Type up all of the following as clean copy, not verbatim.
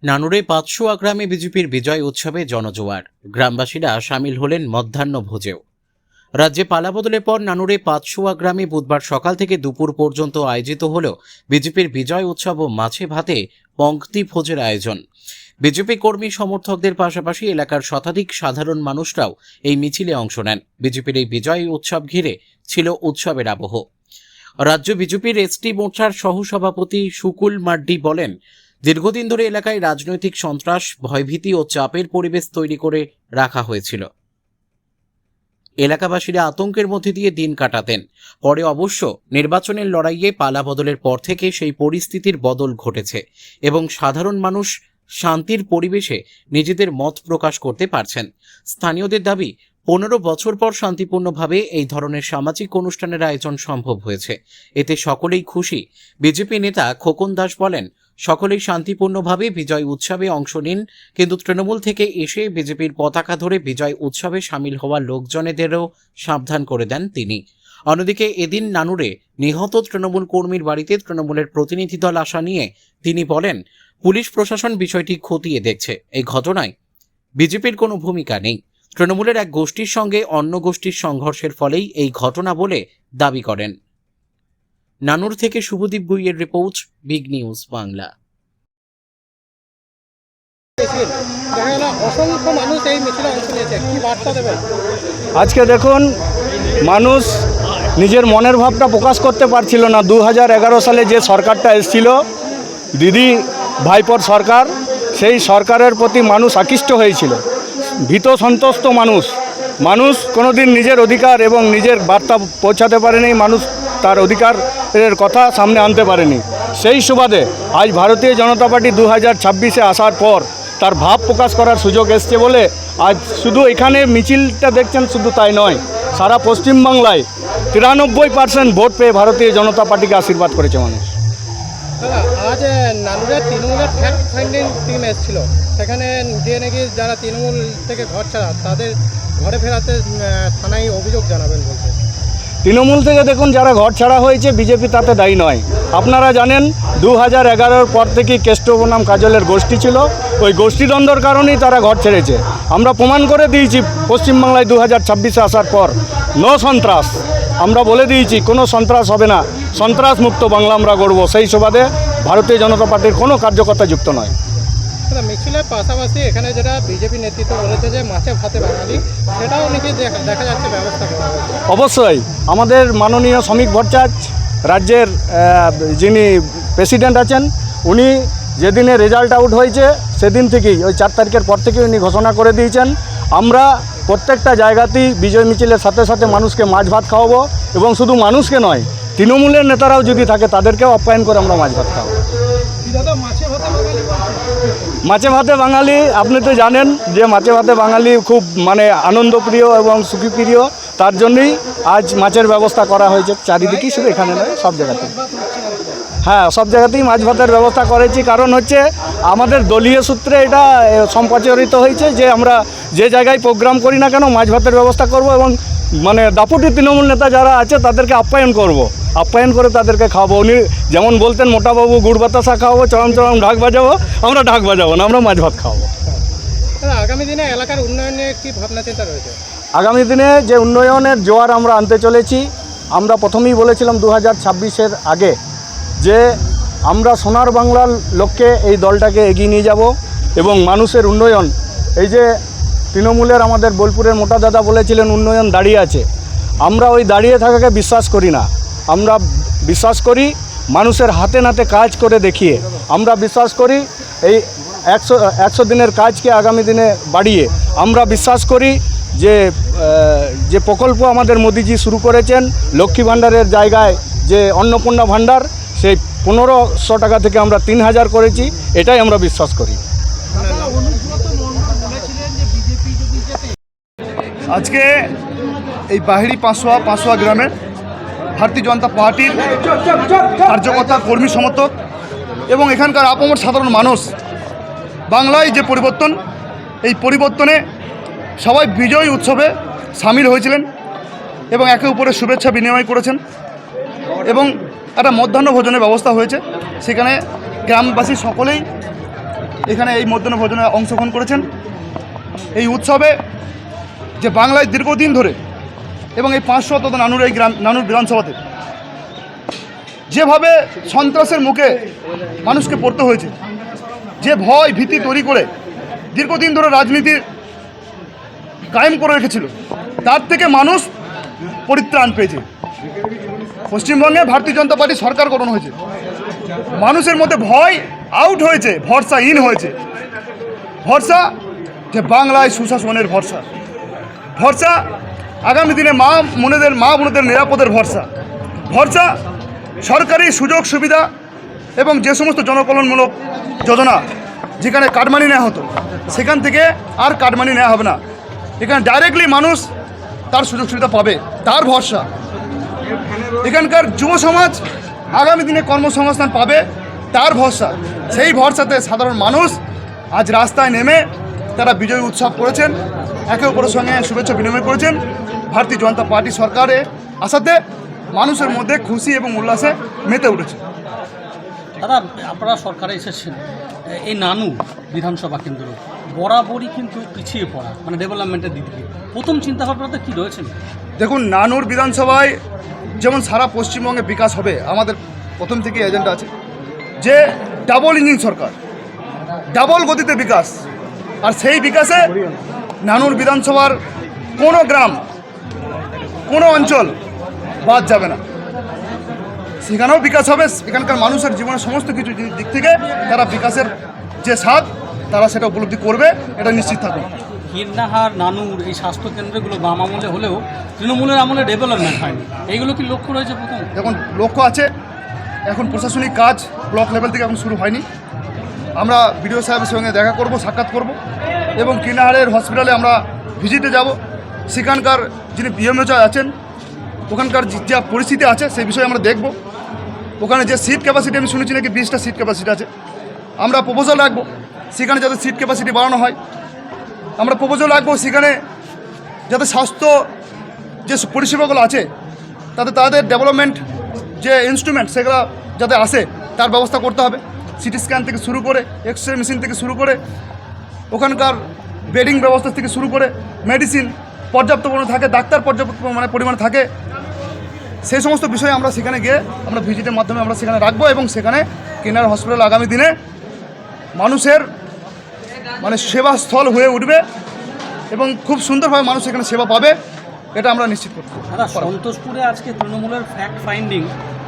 নানুরে পাঁচশোয়া গ্রামে বিজেপির বিজয় উৎসবে জনজোয়ার। গ্রামবাসীরা সামিল হলেন মধ্যাহ্ন ভোজেও। রাজ্যে পালাবদলের পর নানুরে পাঁচশোয়া গ্রামে বুধবার সকাল থেকে দুপুর পর্যন্ত আয়োজিত হল বিজেপির বিজয় উৎসব ও মাছে ভাতে পংক্তি ভোজের আয়োজন। বিজেপি কর্মী সমর্থকদের পাশাপাশি এলাকার শতাধিক সাধারণ মানুষরাও এই মিছিলে অংশ নেন। বিজেপির এই বিজয় উৎসব ঘিরে ছিল উৎসবের আবহ। রাজ্য বিজেপির এসটি মোর্চার সহসভাপতি সুকুল মার্ডি বলেন, দীর্ঘদিন ধরে এলাকায় রাজনৈতিক সন্ত্রাস, ভয়ভীতি ও চাপের পরিবেশ তৈরি করে রাখা হয়েছিল। এলাকাবাসীরা আতঙ্কের মধ্যে দিয়ে দিন কাটাতেন। পরে অবশ্য নির্বাচনের লড়াইয়ে পালা বদলের পর থেকে সেই পরিস্থিতির বদল ঘটেছে এবং সাধারণ মানুষ শান্তির পরিবেশে নিজেদের মত প্রকাশ করতে পারছেন। স্থানীয়দের দাবি, 15 বছর পর শান্তিপূর্ণভাবে এই ধরনের সামাজিক অনুষ্ঠানের আয়োজন সম্ভব হয়েছে। এতে সকলেই খুশি। বিজেপি নেতা খোকন দাস বলেন, সকলেই শান্তিপূর্ণভাবে বিজয় উৎসবে অংশ নিন, কিন্তু তৃণমূল থেকে এসে বিজেপির পতাকা ধরে বিজয় উৎসবে সামিল হওয়া লোকজনেদেরও সাবধান করে দেন তিনি। অন্যদিকে এদিন নানুরে নিহত তৃণমূল কর্মীর বাড়িতে তৃণমূলের প্রতিনিধি দল আসা নিয়ে তিনি বলেন, পুলিশ প্রশাসন বিষয়টি খতিয়ে দেখছে। এই ঘটনায় বিজেপির কোনো ভূমিকা নেই। তৃণমূলের এক গোষ্ঠীর সঙ্গে অন্য গোষ্ঠীর সংঘর্ষের ফলেই এই ঘটনা বলে দাবি করেন। নানুর থেকে শুভদীপ গুইয়ের রিপোর্ট, বিগ নিউজ বাংলা। অসংখ্য মানুষ এই মিছিলে অংশ নিয়েছে, কি বার্তা দেবেন? আজকে দেখুন, মানুষ নিজের মনের ভাবটা প্রকাশ করতে পারছিল না। 2011 সালে যে সরকারটা এসেছিল, দিদি ভাইপোর সরকার, সেই সরকারের প্রতি মানুষ আকৃষ্ট হয়েছিল। ভীত সন্ত্রস্ত মানুষ কোনোদিন নিজের অধিকার এবং নিজের বার্তা পৌঁছাতে পারেনি, মানুষ তার অধিকারের কথা সামনে আনতে পারেনি। সেই সুবাদে আজ ভারতীয় জনতা পার্টি 2026-এ আসার পর তার ভাব প্রকাশ করার সুযোগ এসছে বলে আজ শুধু এখানে মিছিলটা দেখছেন, শুধু তাই নয়, সারা পশ্চিমবাংলায় 93% ভোট পেয়ে ভারতীয় জনতা পার্টিকে আশীর্বাদ করেছে মানুষ। আজ নানুরের তৃণমূলের ফ্যাক্ট ফাইন্ডিং টিম এসেছিল, সেখানে দিয়ে নাকি যারা তৃণমূল থেকে ঘর ছাড়া তাদের ঘরে ফেরাতে থানায় অভিযোগ জানাবেন বলছে। তৃণমূল থেকে দেখুন, যারা ঘর ছাড়া হয়েছে, বিজেপি তাতে দায়ী নয়। আপনারা জানেন 2011-র পর থেকে কেষ্ট বনাম কাজলের গোষ্ঠী ছিল, ওই গোষ্ঠীদ্বন্দ্বর কারণেই তারা ঘর ছেড়েছে। আমরা প্রমাণ করে দিয়েছি পশ্চিমবাংলায় 2026-এ আসার পর, নো সন্ত্রাস। আমরা বলে দিয়েছি কোনো সন্ত্রাস হবে না, সন্ত্রাস মুক্ত বাংলা আমরা গড়ব। সেই সুবাদে ভারতীয় জনতা পার্টির কোনো কার্যকর্তা যুক্ত নয়। মিছিলের পাশাপাশি এখানে যেটা বিজেপি নেতৃত্ব বলেছে যে মাছে ভাতে বাঙালি, সেটাও নাকি দেখা যাচ্ছে ব্যবস্থা করা হয়েছে। অবশ্যই আমাদের মাননীয় শ্রমিক ভট্টাচার্য, রাজ্যের যিনি প্রেসিডেন্ট আছেন, উনি যেদিনে রেজাল্ট আউট হয়েছে সেদিন থেকেই, ওই 4 তারিখের পর থেকেই উনি ঘোষণা করে দিয়েছেন, আমরা প্রত্যেকটা জায়গাতেই বিজয় মিছিলের সাথে সাথে মানুষকে মাছ ভাত খাওয়াবো। এবং শুধু মানুষকে নয়, তৃণমূলের নেতারাও যদি থাকে তাদেরকেও আপ্যায়ন করে আমরা মাছ ভাত খাওয়াবো। মাছে ভাতে বাঙালি, আপনি তো জানেন যে মাছে ভাতে বাঙালি খুব আনন্দপ্রিয় এবং সুখীপ্রিয়। তার জন্যই আজ মাছের ব্যবস্থা করা হয়েছে চারিদিকেই, শুধু এখানে নয়, সব জায়গাতেই। হ্যাঁ, সব জায়গাতেই মাছ ভাতের ব্যবস্থা করেছি। কারণ হচ্ছে আমাদের দলীয় সূত্রে এটা সম্প্রচারিত হয়েছে যে আমরা যে জায়গায় প্রোগ্রাম করি না কেন মাছ ভাতের ব্যবস্থা করব এবং দাপুটি তৃণমূল নেতা যারা আছে তাদেরকে আপ্যায়ন করব, আপ্যায়ন করে তাদেরকে খাওয়াবো। উনি যেমন বলতেন, মোটাবাবু গুড় বাতাসা খাওয়াবো, চরম চরম ঢাক বাজাবো, আমরা ঢাক বাজাবো না, আমরা মাছ ভাত খাওয়াবো। আগামী দিনে এলাকার উন্নয়নে কি ভাবনা চিন্তা রয়েছে? আগামী দিনে যে উন্নয়নের জোয়ার আমরা আনতে চলেছি, আমরা প্রথমেই বলেছিলাম 2026-এর আগে যে আমরা সোনার বাংলার লক্ষ্যে এই দলটাকে এগিয়ে নিয়ে যাব এবং মানুষের উন্নয়ন, এই যে তৃণমূলের আমাদের বোলপুরের মোটা দাদা বলেছিলেন উন্নয়ন দাঁড়িয়ে আছে, আমরা ওই দাঁড়িয়ে থাকাকে বিশ্বাস করি না। আমরা বিশ্বাস করি মানুষের হাতে নাতে কাজ করে দেখিয়ে, আমরা বিশ্বাস করি এই 100 দিনের কাজকে আগামী দিনে বাড়িয়ে, আমরা বিশ্বাস করি যে প্রকল্প আমাদের মোদিজি শুরু করেছেন, লক্ষ্মী ভাণ্ডারের জায়গায় যে অন্নপূর্ণা ভাণ্ডার, সেই 1500 টাকা থেকে আমরা 3000 করেছি, এটাই আমরা বিশ্বাস করি। আজকে এই বাহিরি পাঁচশোয়া গ্রামের ভারতীয় জনতা পার্টির কার্যকর্তা, কর্মী, সমর্থক এবং এখানকার আপামর সাধারণ মানুষ, বাংলায় যে পরিবর্তন, এই পরিবর্তনে সবাই বিজয় উৎসবে সামিল হয়েছিলেন এবং একে অপরের শুভেচ্ছা বিনিময় করেছেন এবং একটা মধ্যাহ্ন ভোজনের ব্যবস্থা হয়েছে। সেখানে গ্রামবাসী সকলেই এখানে এই মধ্যাহ্ন ভোজনে অংশগ্রহণ করেছেন। এই উৎসবে যে বাংলায় দীর্ঘদিন ধরে এবং এই 500 নানুর এই নানুর বিধানসভাতে যেভাবে সন্ত্রাসের মুখে মানুষকে পড়তে হয়েছে, যে ভয় ভীতি তৈরি করে দীর্ঘদিন ধরে রাজনীতির কায়েম করে রেখেছিল, তার থেকে মানুষ পরিত্রাণ পেয়েছে। পশ্চিমবঙ্গে ভারতীয় জনতা পার্টি সরকার গঠন হয়েছে, মানুষের মধ্যে ভয় আউট হয়েছে, ভরসা ইন হয়েছে। ভরসা যে বাংলায় সুশাসনের ভরসা, ভরসা আগামী দিনে মা বোনদের নিরাপদের ভরসা, ভরসা সরকারি সুযোগ সুবিধা এবং যে সমস্ত জনকল্যাণমূলক যোজনা যেখানে কাটমানি নেওয়া হতো সেখান থেকে আর কাটমানি নেওয়া হবে না। এখানে ডাইরেক্টলি মানুষ তার সুযোগ সুবিধা পাবে, তার ভরসা। এখানকার যুব সমাজ আগামী দিনে কর্মসংস্থান পাবে, তার ভরসা। সেই ভরসাতে সাধারণ মানুষ আজ রাস্তায় নেমে তারা বিজয় উৎসব করেছেন, একে অপরের সঙ্গে শুভেচ্ছা বিনিময় করেছেন। ভারতীয় জনতা পার্টি সরকারে আসাতে মানুষের মধ্যে খুশি এবং উল্লাসে মেতে উঠেছে। দাদা, আপনারা সরকারে এসেছেন, এই নানু বিধানসভা কেন্দ্র বরাবরই কিন্তু পিছিয়ে পড়া, মানে ডেভেলপমেন্টের দিক থেকে প্রথম চিন্তাভাবনাতে কী রয়েছে? দেখুন, নানুর বিধানসভায় যেমন সারা পশ্চিমবঙ্গে বিকাশ হবে, আমাদের প্রথম থেকে এজেন্ডা আছে যে ডাবল ইঞ্জিন সরকার, ডাবল গতিতে বিকাশ। আর সেই বিকাশে নানুর বিধানসভার কোনো গ্রাম, কোনো অঞ্চল বাদ যাবে না, সেখানেও বিকাশ হবে। এখানকার মানুষের জীবনের সমস্ত কিছু দিক থেকে তারা বিকাশের যে স্বাদ তারা সেটা উপলব্ধি করবে, এটা নিশ্চিত থাকুন। কীর্ণাহার, নানুর এই স্বাস্থ্যকেন্দ্রগুলো বাম আমলে হলেও তৃণমূলের আমলে ডেভেলপমেন্ট হয়নি, এইগুলো কি লক্ষ্য রয়েছে? প্রথম এখন লক্ষ্য আছে, এখন প্রশাসনিক কাজ ব্লক লেভেল থেকে এখন শুরু হয়নি। আমরা বিডিও সাহেবের সঙ্গে দেখা করব, সাক্ষাৎ করব এবং কিনাহারের হসপিটালে আমরা ভিজিটে যাব। সেখানকার যিনি পিএমএচ আছেন, ওখানকার যা পরিস্থিতি আছে সেই বিষয়ে আমরা দেখব। ওখানে যে সিট ক্যাপাসিটি আমি শুনেছি নাকি 20টা সিট ক্যাপাসিটি আছে, আমরা প্রপোজাল রাখবো সেখানে যাতে সিট ক্যাপাসিটি বাড়ানো হয়। আমরা প্রপোজাল রাখবো সেখানে যাতে স্বাস্থ্য যে পরিষেবাগুলো আছে তাতে তাদের ডেভেলপমেন্ট যে ইনস্ট্রুমেন্ট সেগুলো যাতে আসে তার ব্যবস্থা করতে হবে। সিটি স্ক্যান থেকে শুরু করে, এক্স রে মেশিন থেকে শুরু করে, ওখানকার বেডিং ব্যবস্থা থেকে শুরু করে মেডিসিন পর্যাপ্ত পরিমাণে থাকে, ডাক্তার পর্যাপ্ত পরিমাণে থাকে, সেই সমস্ত বিষয়ে আমরা সেখানে গিয়ে আমরা ভিজিটের মাধ্যমে আমরা সেখানে রাখবো এবং সেখানে কিনার হসপিটাল আগামী দিনে মানুষের সেবাস্থল হয়ে উঠবে এবং খুব সুন্দরভাবে মানুষ এখানে সেবা পাবে, এটা আমরা নিশ্চিত করতে পারব। দাদা, সন্তোষপুরে আজকে তৃণমূলের ফ্যাক্ট ফাইন্ডিং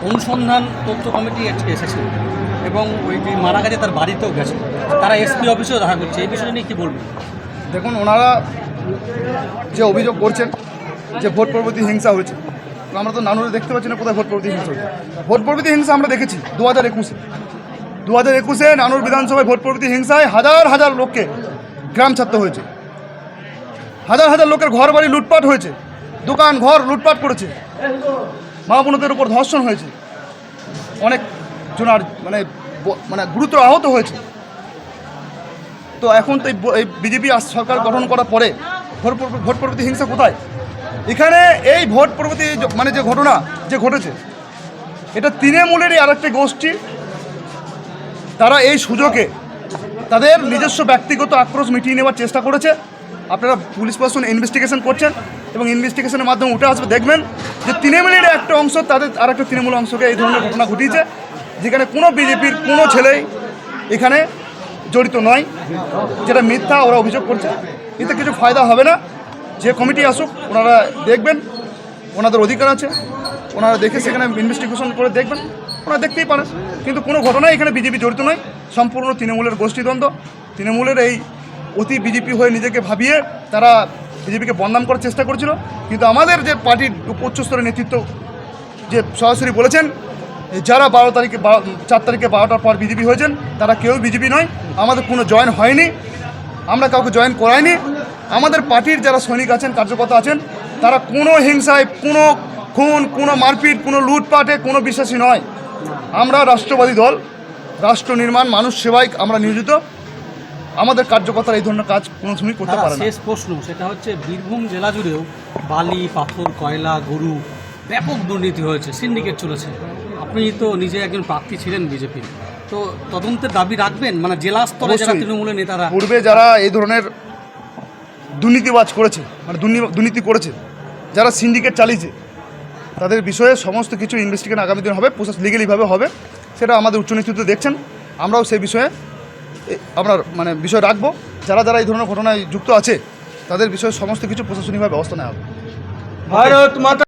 অনুসন্ধান তথ্য কমিটি আজকে এসেছে এবং ওই যে মারা গেছে তার বাড়িতেও গেছে, তারা এসপি অফিসেও দেখা করছে, এই বিষয়ে নিয়ে কী বলবেন? দেখুন, ওনারা যে অভিযোগ করছেন যে ভোট পরবর্তী হিংসা হয়েছে, আমরা তো নানুরে দেখতে পাচ্ছি না কোথায় ভোট পরবর্তী হিংসা হয়েছে। ভোট পরবর্তী হিংসা আমরা দেখেছি 2021-এ নানুর বিধানসভায় ভোট পরবর্তী হিংসায় হাজার হাজার লোককে গ্রাম ছাড়তে হয়েছে, হাজার হাজার লোকের ঘর বাড়ি লুটপাট হয়েছে, দোকান ঘর লুটপাট করেছে, মা বোনদের উপর ধর্ষণ হয়েছে, অনেক জনার গুরুতর আহত হয়েছে। তো এখন তো এই বিজেপি সরকার গঠন করার পরে ভোট পরবর্তী হিংসা কোথায়? এখানে এই ভোট পরবর্তী যে ঘটনা যে ঘটেছে, এটা তৃণমূলেরই আরেকটি গোষ্ঠী, তারা এই সুযোগে তাদের নিজস্ব ব্যক্তিগত আক্রোশ মিটিয়ে নেওয়ার চেষ্টা করেছে। আপনারা পুলিশ প্রশাসন ইনভেস্টিগেশন করছেন এবং ইনভেস্টিগেশনের মাধ্যমে উঠে আসবে, দেখবেন যে তৃণমূলের একটা অংশ তাদের আর একটা তৃণমূল অংশকে এই ধরনের ঘটনা ঘটিয়েছে, যেখানে কোনো বিজেপির কোনো ছেলেই এখানে জড়িত নয়, যেটা মিথ্যা ওরা অভিযোগ করছে। এতে কিছু ফায়দা হবে না। যে কমিটি আসুক ওনারা দেখবেন, ওনাদের অধিকার আছে, ওনারা দেখে সেখানে ইনভেস্টিগেশন করে দেখবেন, ওনারা দেখতেই পারেন। কিন্তু কোনো ঘটনায় এখানে বিজেপি জড়িত নয়, সম্পূর্ণ তৃণমূলের গোষ্ঠীদ্বন্দ্ব। তৃণমূলের এই অতি বিজেপি হয়ে নিজেকে ভাবিয়ে তারা বিজেপিকে বদনাম করার চেষ্টা করছিল। কিন্তু আমাদের যে পার্টির উচ্চস্তরের নেতৃত্ব যে সরাসরি বলেছেন যারা 4 তারিখে 12টার পর বিজেপি হয়েছেন তারা কেউ বিজেপি নয়, আমাদের কোনো জয়েন হয়নি, আমরা কাউকে জয়েন করাইনি। আমাদের পার্টির যারা সৈনিক আছেন, কার্যকর্তা আছেন, তারা কোনো হিংসায়, কোনো খুন, কোনো মারপিট, কোনো লুটপাটে কোনো বিশ্বাসী নয়। আমরা রাষ্ট্রবাদী দল, রাষ্ট্র নির্মাণ, মানুষ সেবায় আমরা নিয়োজিত। আমাদের কার্যকর্তারা এই ধরনের কাজ কোনো সময় করতে পারে না। শেষ প্রশ্ন, সেটা হচ্ছে বীরভূম জেলা জুড়েও বালি, পাথর, কয়লা, গরু ব্যাপক দুর্নীতি হয়েছে, সিন্ডিকেট চলেছে। আপনি তো নিজে একজন প্রার্থী ছিলেন বিজেপির, তো তদন্তের দাবি রাখবেন, মানে জেলা স্তরে যারা অবশ্যই। তৃণমূলের নেতারা পূর্বে যারা এই ধরনের দুর্নীতিবাজ করেছে, মানে দুর্নীতি করেছে, যারা সিন্ডিকেট চালিয়েছে, তাদের বিষয়ে সমস্ত কিছু ইনভেস্টিগেশন আগামী দিন হবে, প্রসেস লিগেলিভাবে হবে। সেটা আমাদের উচ্চ নেতৃত্ব দেখছেন, আমরাও সেই বিষয়ে আমরা মানে বিষয় রাখবো। যারা যারা এই ধরনের ঘটনায় যুক্ত আছে তাদের বিষয়ে সমস্ত কিছু প্রশাসনিকভাবে ব্যবস্থা নেওয়া হবে। ভারত মাতা